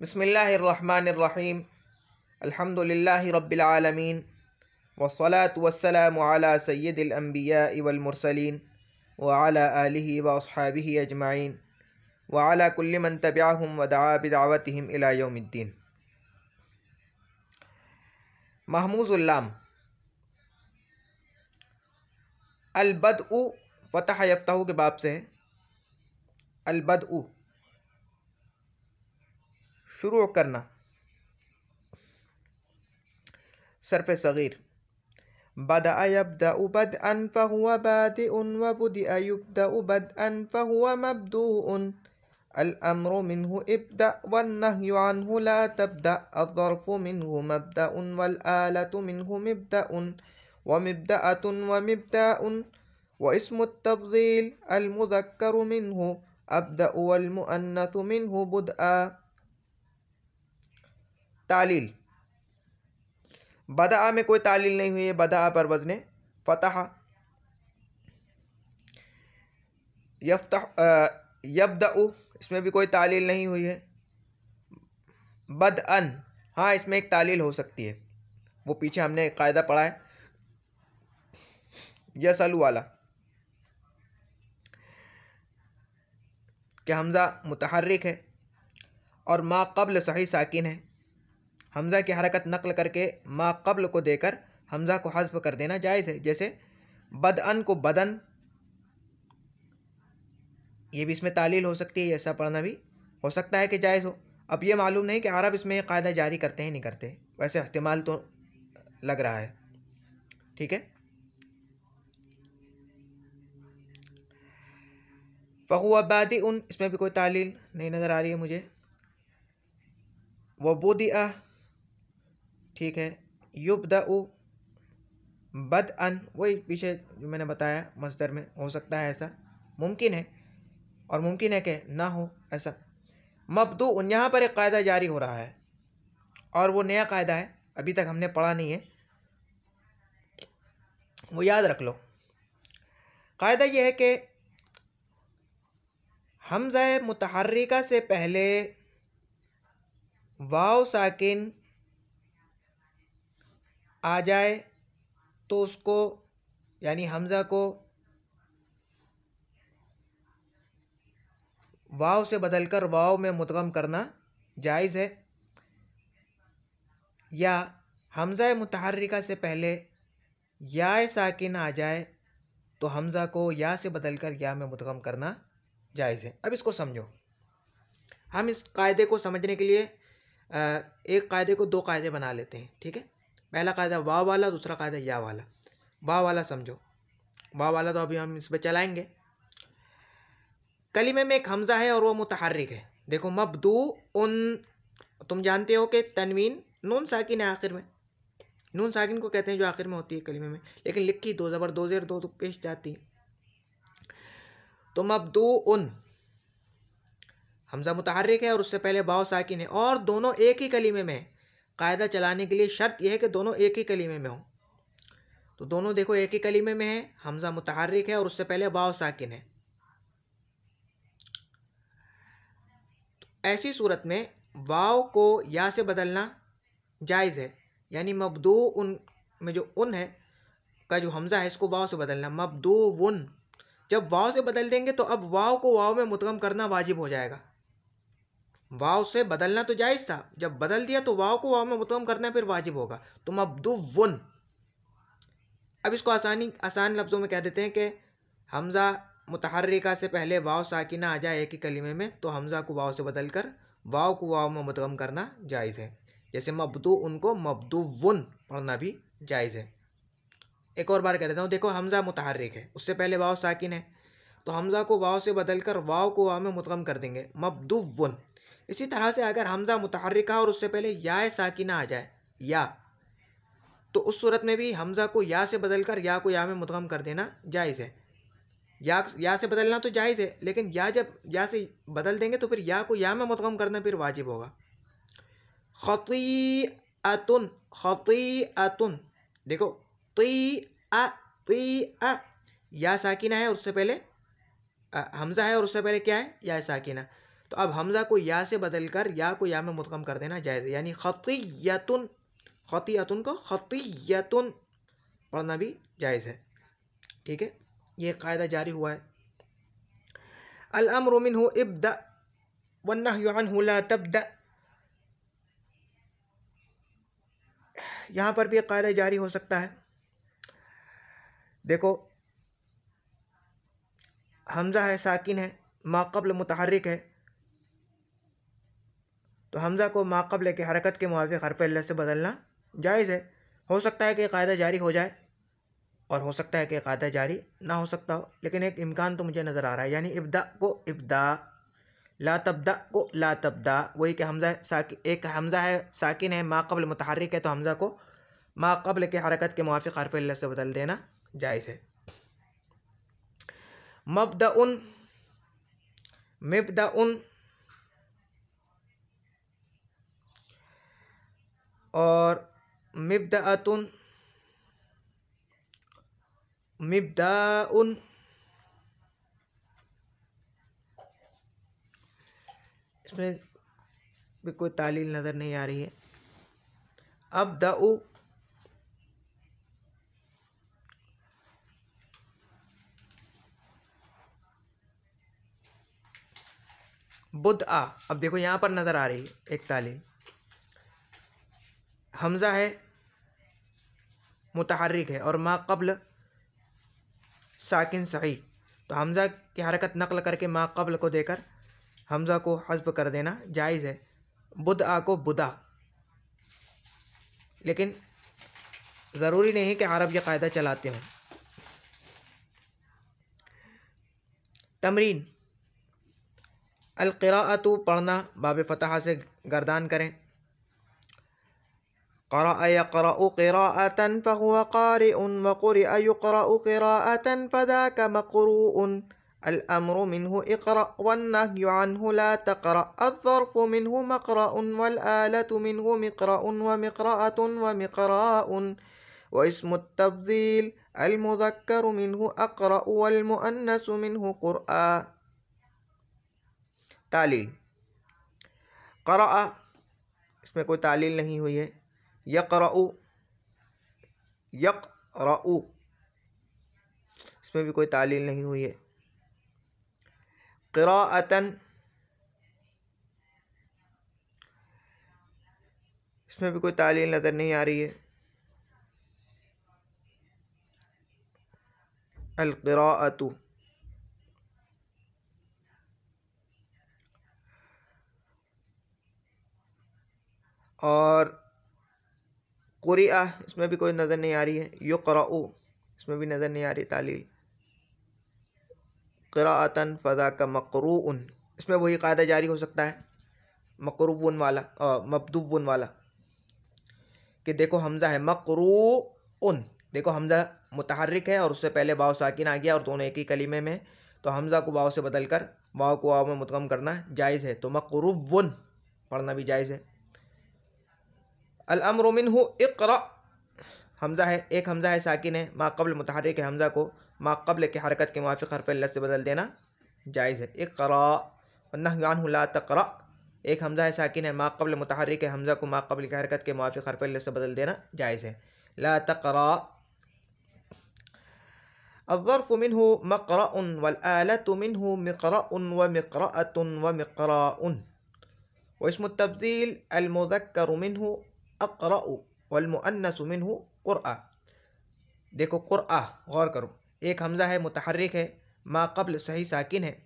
बिस्मिल्लाहिर्रहमानिर्रहीम अल्हम्दुलिल्लाहि रब्बिल आलमीन वस्सलातु वस्सलामु अला सय्यिदिल अंबिया'i वल मुरसलीन व अला आलिहि व अस्हाबिहि अजमाइन व अला कुल्लि मन तबिअहुम व दआ बिदअवतिहिम इला यौमिद्दीन। महमूज़ुल लाम अल बदउ फ़तह यफ्तहु के बाब से है। अल बदउ शुरू करना, सर्फ़ सग़ीर। बदअ यब्दअु बदअन फ़हुव बादिउन व बुदिअ युब्दअु बदअन फ़हुव मब्दूउन। अल अम्रु मिन्हु इब्दअ वन्नहयु अन्हु ला तब्दअ। अज़्ज़र्फ़ु मिन्हु मब्दअउन वल आलतु मिन्हु मिब्दअउन व मिब्दअतुन व मिब्दाउन व इस्मुत तफ़ज़ील अल मुज़क्करु मिन्हु अब्दअु वल मुअन्नसु मिन्हु बुदअ। तालील, बदअ में कोई तालील नहीं हुई है, बदअ पर वज़्न फ़तह। यब्दअु इसमें भी कोई तालील नहीं हुई है। बदअन, हाँ इसमें एक तालील हो सकती है, वो पीछे हमने एक कायदा पढ़ा है यसअलु वाला कि हमज़ा मुतहर्रिक है और मा क़ब्ल सही साकिन है। हमज़ा की हरकत नक़ल करके मा क़ब्ल को देकर हमज़ा को हज़्फ़ कर देना जायज़ है। जैसे बदअन को बदन, ये भी इसमें तालील हो सकती है, ऐसा पढ़ना भी हो सकता है कि जायज़ हो। अब ये मालूम नहीं कि अरब इसमें कायदा जारी करते हैं नहीं करते, वैसे इहतिमाल तो लग रहा है। ठीक है। फ़हुव बादिउन, इसमें भी कोई तालील नहीं नज़र आ रही है मुझे। व बुदिअ, ठीक है। युब्दअु बदअन, वही पीछे जो मैंने बताया मस्दर में हो सकता है, ऐसा मुमकिन है और मुमकिन है कि ना हो ऐसा। मब्दूउन, यहाँ पर एक कायदा जारी हो रहा है और वो नया कायदा है, अभी तक हमने पढ़ा नहीं है, वो याद रख लो। कायदा ये है कि हमज़ा मुतहर्रिका से पहले वाव साकिन आ जाए तो उसको यानी हमज़ा को वाव से बदलकर वाव में मुदगम करना जायज़ है, या हमज़ा मुतहर्रिका से पहले या साकिन आ जाए तो हमज़ा को या से बदलकर या में मुदगम करना जायज़ है। अब इसको समझो, हम इस कायदे को समझने के लिए एक कायदे को दो कायदे बना लेते हैं। ठीक है, पहला कायदा वाव वाला, दूसरा कायदा या वाला। वाव वाला समझो, वाव वाला तो अभी हम इस पर चलाएंगे। कलीमे में एक हमज़ा है और वो मुतहर्रिक है। देखो मब्दूउन, तुम जानते हो कि तनवीन नून साकिन है आखिर में, नून साकिन को कहते हैं जो आखिर में होती है कलीमे में, लेकिन लिखी दो ज़बर दो ज़ेर दो पेश जाती है। तो मब्दूउन हमज़ा मुतहर्रिक है और उससे पहले वाव साकिन है और दोनों एक ही कलीमे में। कायदा चलाने के लिए शर्त यह है कि दोनों एक ही कलीमे में हो। तो दोनों देखो एक ही कलीमे में है, हमज़ा मुतहर्रिक है और उससे पहले वाव साकिन है। तो ऐसी सूरत में वाव को या से बदलना जायज़ है, यानी मब्दूउन में जो उन है का जो हमज़ा है इसको वाव से बदलना, मब्दूउन। जब वाव से बदल देंगे तो अब वाव को वाव में मुदगम करना वाजिब हो जाएगा। वाव से बदलना तो जायज़ था, जब बदल दिया तो वाव को वाव में मुदगम करना फिर वाजिब होगा। तो मब्दूउन, अब इसको आसान लफ्ज़ों में कह देते हैं कि हमज़ा मुतहर्रिका से पहले वाव साकिना आ जाए एक ही कलीमे में तो हमज़ा को वाव से बदलकर वाव को वाव में मुदगम करना जायज़ है। जैसे मब्दूउन को मब्दूउन पढ़ना भी जायज़ है। एक और बार कह देता हूँ, देखो हमज़ा मुतहर्रिक है, उससे पहले वाव साकिन है, तो हमज़ा को वाव से बदलकर वाव को वाव में मुदगम कर देंगे, मब्दूउन। इसी तरह से अगर हमज़ा मुतहर्रिक और उससे पहले या साकिना आ जाए या, तो उस सूरत में भी हमज़ा को या से बदलकर या को या में मुदगम कर देना जायज़ है। या से बदलना तो जायज़ है, लेकिन या जब या से बदल देंगे तो फिर या को या में मुदगम करना फिर वाजिब होगा। खतीअतुन, खतीअतुन, देखो ती आ या साकिना है और उससे पहले हमज़ा है और उससे पहले क्या है, या साकिना। तो अब हमज़ा को या से बदल कर या को या में मुदगम कर देना जायज़ है, यानी खतियतुन, खतियतुन को खतियतुन पढ़ना भी जायज़ है। ठीक है, ये कायदा जारी हुआ है। अल अम्रु मिन्हु इब्दा वन्नहयु अन्हु ला तब्दा, यहाँ पर भी एक कायदा जारी हो सकता है। देखो हमज़ा है, साकिन है, माक़ब्ल मुतहर्रिक है, तो हमज़ा को माक़ब्ल के हरकत के मुवाफ़िक़ हर्फ़ इल्लत से बदलना जायज़ है। हो सकता है कि कायदा जारी हो जाए और हो सकता है कि कायदा जारी ना हो सकता हो, लेकिन एक इम्कान तो मुझे नज़र आ रहा है, यानी इब्दा को इब्दा, ला तब्दा को ला तब्दा। वही कि हमज़ा साकिन, एक हमज़ा है साकिन है, माक़ब्ल मुतहर्रिक है, तो हमज़ा को माक़ब्ल के हरकत के मुवाफ़िक़ हर्फ़ इल्लत से बदल देना जायज़ है। मब्दउन, मिब्दउन और मिब्दअतुन, मिब्दाउन, इसमें भी कोई तालील नज़र नहीं आ रही है। अब्दउ, बुदआ, अब देखो यहाँ पर नज़र आ रही है एक तालील। हमज़ा है मुतहर्रिक है और मा क़ब्ल साकिन सही, तो हमज़ा की हरकत नक़ल करके मा क़ब्ल को देकर हमज़ा को हज़्फ़ कर देना जायज़ है। बुदआ को बुदा, लेकिन ज़रूरी नहीं है कि अरब यह कायदा चलाते हों। तमरीन, अल क़िराअतु पढ़ना, बाब फ़तहा से गर्दान करें। क़रअ यक़रअु क़िराअतन फ़हुव क़ारिउन व क़ुरिअ युक़रअु क़िराअतन फ़ज़ाक मक़रूउन। अल अम्रु मिन्हु इक़रा वन्नहयु अन्हु ला तक़रा। अज़्ज़र्फ़ु मिन्हु मक़रअुन वल आलतु मिन्हु मिक़रअुन व मिक़रअतुन व मिक़राउन। व इस्मु तफ़्ज़ील अल मुज़क्करु मिन्हु अक़रअु वल मुअन्नसु मिन्हु क़ुरआ। तालील, क़रअ, इसमें कोई तालील नहीं हुई है। यक़रअु, यक़रअु, इसमें भी कोई तालील नहीं हुई है। क़िराअतन, इसमें भी कोई तालील नज़र नहीं आ रही है। अल क़िराअतु, और क़ुरिआ, इसमें भी कोई नज़र नहीं आ रही है। युक़रअु, इसमें भी नज़र नहीं आ रही तालील। क़िराअतन फ़ज़ाक मक़रूउन, इसमें वही कायदा जारी हो सकता है मक़रूउन वाला, मब्दूउन वाला, कि देखो हमज़ा है मक़रूउन, देखो हमज़ा मुतहर्रिक है और उससे पहले वाव साकिन आ गया और दोनों एक ही कलीमे में, तो हमज़ा को वाव से बदल कर वाव को वाव में मुदगम करना जायज़ है, तो मक़रूउन पढ़ना भी जायज़ है। अल अम्रु मिन्हु इक़रा, हमज़ा है, एक हमज़ा है साकिन है, मा क़ब्ल मुतहर्रिक है, हमज़ा को मा क़ब्ल के हरकत के मुवाफ़िक़ हर्फ़ इल्लत से बदल देना जायज़ है। इक़रा वन्नहयु अन्हु ला तक़रा, एक हमज़ा है साकिन है, मा क़ब्ल मुतहर्रिक है, हमज़ा को मा क़ब्ल की हरकत के मुवाफ़िक़ हर्फ़ इल्लत से बदल देना जायज़ है। ला तक़रा। अज़्ज़र्फ़ु मिन्हु मक़रअुन वल आलतु मिन्हु मिक़रअुन व मिक़रअतुन व मिक़राउन। व इस्मु तफ़्ज़ील अल मुज़क्करु मिन्हु अक़रअु वल मुअन्नसु मिन्हु क़ुरआ। देखो क़ुरआ, गौर करो, एक हमज़ा है मुतहर्रिक है, मा क़ब्ल सही साकिन है,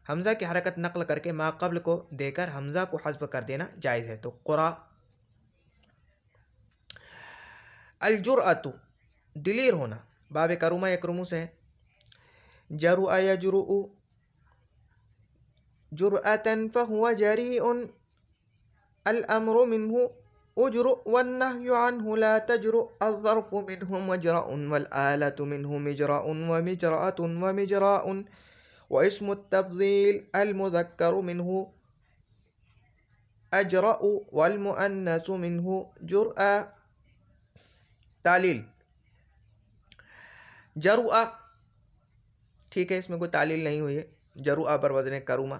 हमज़ा की हरकत नक़ल करके मा क़ब्ल को देकर हमज़ा को हज़्फ़ कर देना जायज़ है, तो क़ुरा। अल जुरअतु, दिलीर होना, बाब करुमा यकरुमु से है। जरुअ यजरुउ जुरअतन फ़हुव जरीउन। अल अम्रु मिन्हु उज्रु वन्नहयु अन्हु ला तज्रु। अज़्ज़र्फ़ु मिन्हु मजरअुन वल आलतु मिन्हु मिजरअुन व मिजरअतुन व मिजराउन। व इस्मु तफ़्ज़ील अल मुज़क्करु मिन्हु अजरअु वल मुअन्नसु मिन्हु जुरआ। तालील, जरुआ, ठीक है, इसमें कोई तालील नहीं हुई है। जरुआ पर वज़न करुमा।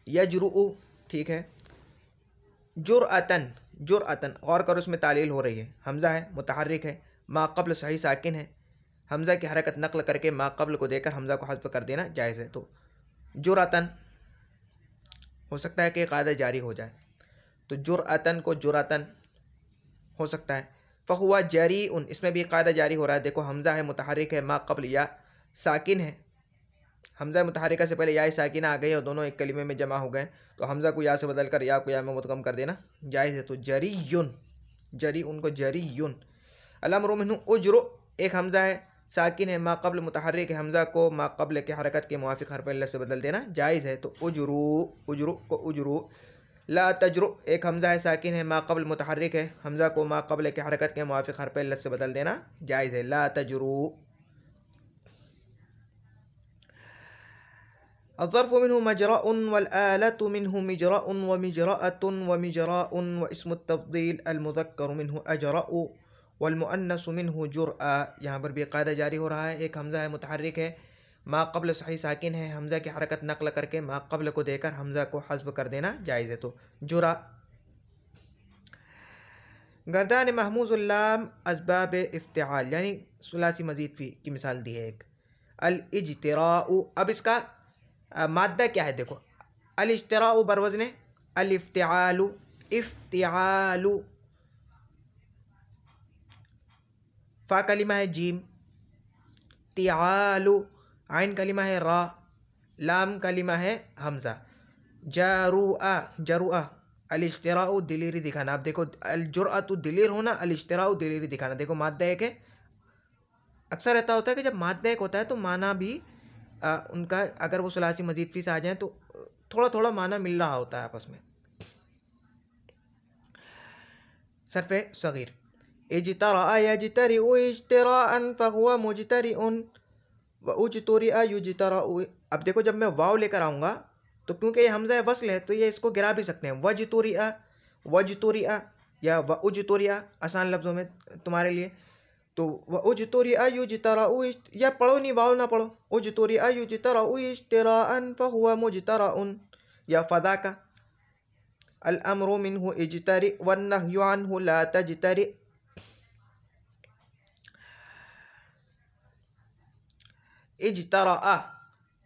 यजरुउ, ठीक है। जुरअतन, जुरअतन, गौर करो उसमें तालील हो रही है, हमज़ा है, मुतहर्रिक है, मा क़ब्ल सही साकिन है, हमज़ा की हरकत नक़ल करके मा क़ब्ल को देकर हमज़ा को हज़्फ़ कर देना जायज़ है। तो जुरअतन हो सकता है कि क़ायदा जारी हो जाए, तो जुरअतन को जुरअतन हो सकता है। फ़हुआ जरीउन, इसमें भी क़ायदा जारी हो रहा है। देखो हमज़ा है, मुतहर्रिक है, मा क़ब्ल या साकिन है, हमज़ा मुतहर्रिका से पहले या साकिना आ गई और दोनों एक कलिमे में जमा हो गए, तो हमज़ा को या से बदल कर या को या में मुदग़म कर देना जायज़ है। तो जरीयुन, जरी उनको जरीयुन। अल-अम्रु मिन्हु उज्रु, एक हमज़ा है, साकिन है, मा क़ब्ल मुतहर्रिक है, हमज़ा को मा क़ब्ल के हरकत के मुवाफ़िक़ हर्फ़ इल्लत से बदल देना जायज़ है। तो उज्रु, उज्रु को उज्रु। ला तजरु, एक हमज़ा है, साकिन है, मा क़ब्ल मुतहर्रिक है, हमज़ा को मा क़ब्ल के हरकत के मुवाफ़िक़ हर्फ़ इल्लत से बदल देना जायज़ है। ला तजरु। अज़्ज़र्फ़ु मिन्हु मजरअुन वल आलतु मिन्हु मिजरअुन व मिजरअतुन व मिजराउन व इस्मुत तफ़्दील अल मुज़क्करु मिन्हु अजरअु वल मुअन्नसु मिन्हु जुरअ। यहाँ पर भी क़ायदा जारी हो रहा है। एक हमज़ा है, मुतहर्रिक है, मा क़ब्ल सही साकिन है, हमज़ा की हरकत नक़ल करके मा क़ब्ल को देकर हमज़ा को हज़्फ़ कर देना जायज़ है। तो जुरा। गर्दान महमूज़ुल लाम असबाब इफ्तिआल, यानी सुलासी मज़ीद फ़ी की मिसाल दी है एक। अल इज्तिराउ, अब इसका माद्दा क्या है, देखो अल इज्तिराउ बरवज़्न अल इफ्तिआलु, इफ्तिआलु, फ़ा कलिमा है जीम, तिआलु आइन कलिमा है रा, लाम कलिमा है हमज़ा। जरुआ, जरुआ, अल इज्तिराउ दिलेरी दिखाना। अब देखो अल जुरअतु दिलेर होना, अल इज्तिराउ दिलेरी दिखाना। देखो माद्दा एक है, अक्सर ऐसा होता है कि जब माद्दा एक होता है तो माना भी उनका अगर वो सुलासी मज़ीद फ़ी से आ जाए तो थोड़ा थोड़ा माना मिल रहा होता है आपस में। सर्फ़े सग़ीर, इज्तरा यज्तरिउ इज्तिराअन फ़हुवा मुज्तरिउन व उज्तुरिअ युज्तरउ। अब देखो जब मैं वाव लेकर आऊँगा तो क्योंकि ये हमज़ा वस्ल है तो ये इसको गिरा भी सकते हैं, वज्तुरिअ, वज्तुरिअ या व उज्तुरिअ, आसान लफ्ज़ों में तुम्हारे लिए। तो व उज्तुरिअ युज्तरउ, या पढ़ो नहीं, वाव ना पढ़ो, उज्तुरिअ युज्तरउ इज्तिराअन फ़हुवा मुज्तरउन, या फ़दाका। अल अम्रु मिन्हु इज्तरि वन नह्यु अन्हु ला तज्तरि। इज्तरा,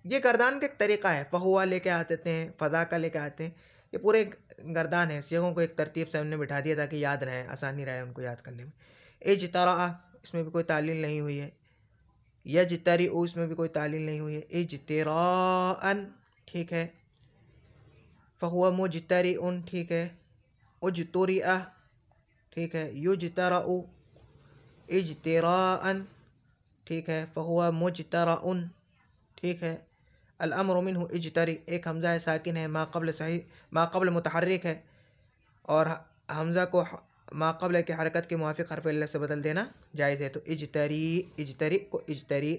ये गर्दान का एक तरीक़ा है। फ़हुआ लेके आते हैं, फ़दाका लेके आते हैं, ये पूरे गर्दान है। सियों को एक तरतीब से हमने बिठा दिया ताकि याद रहे, आसानी रहे उनको याद करने में। इज्तरा, इसमें भी कोई तालील नहीं हुई है। यज्तरिउ, इसमें भी कोई तालील नहीं हुई है। इज्तिराअन, ठीक है। फ़हुवा मुज्तरिउन, ठीक है। उज्तुरिअ, ठीक है। युज्तरउ, इज्तिराअन, ठीक है। फ़हुवा मुज्तरउन, ठीक है। अल अम्रु मिन्हु इज्तरि, एक हमज़ा है, साकिन है, मा क़ब्ल सही, मा क़ब्ल मुतहर्रिक है और हमज़ा को मा क़ब्ल के हरकत के मुवाफ़िक़ हर्फ़ इल्लत से बदल देना जायज़ है। तो इज्तरी, इज्तरी को इज्तरी।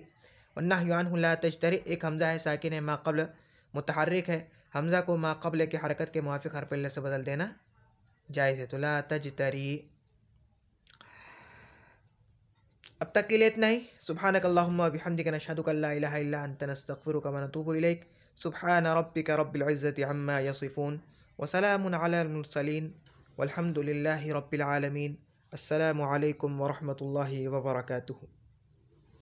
व नह्यु अन्हु ला तज्तरि, एक हमज़ा है, साकिन है, मा क़ब्ल मुतहर्रिक है, हमज़ा को मा क़ब्ल के हरकत के मुवाफ़िक़ हर्फ़ इल्लत से बदल देना जायज़ है। तो ला तज्तरी। अब तक के लिए इतना ही। सुब्हानकल्लाहुम्मा व बिहम्दिका नशहदु अन ला इलाहा इल्ला अंता नस्तग़फिरुका व नतूबु इलैक। सुब्हान रब्बिका रब्बिल इज़्ज़ति अम्मा यसिफ़ून व सलामुन अलल मुरसलीन वल्हम्दुलिल्लाहि रब्बिल आलमीन। अस्सलामु अलैकुम व रहमतुल्लाहि व बरकातुहू।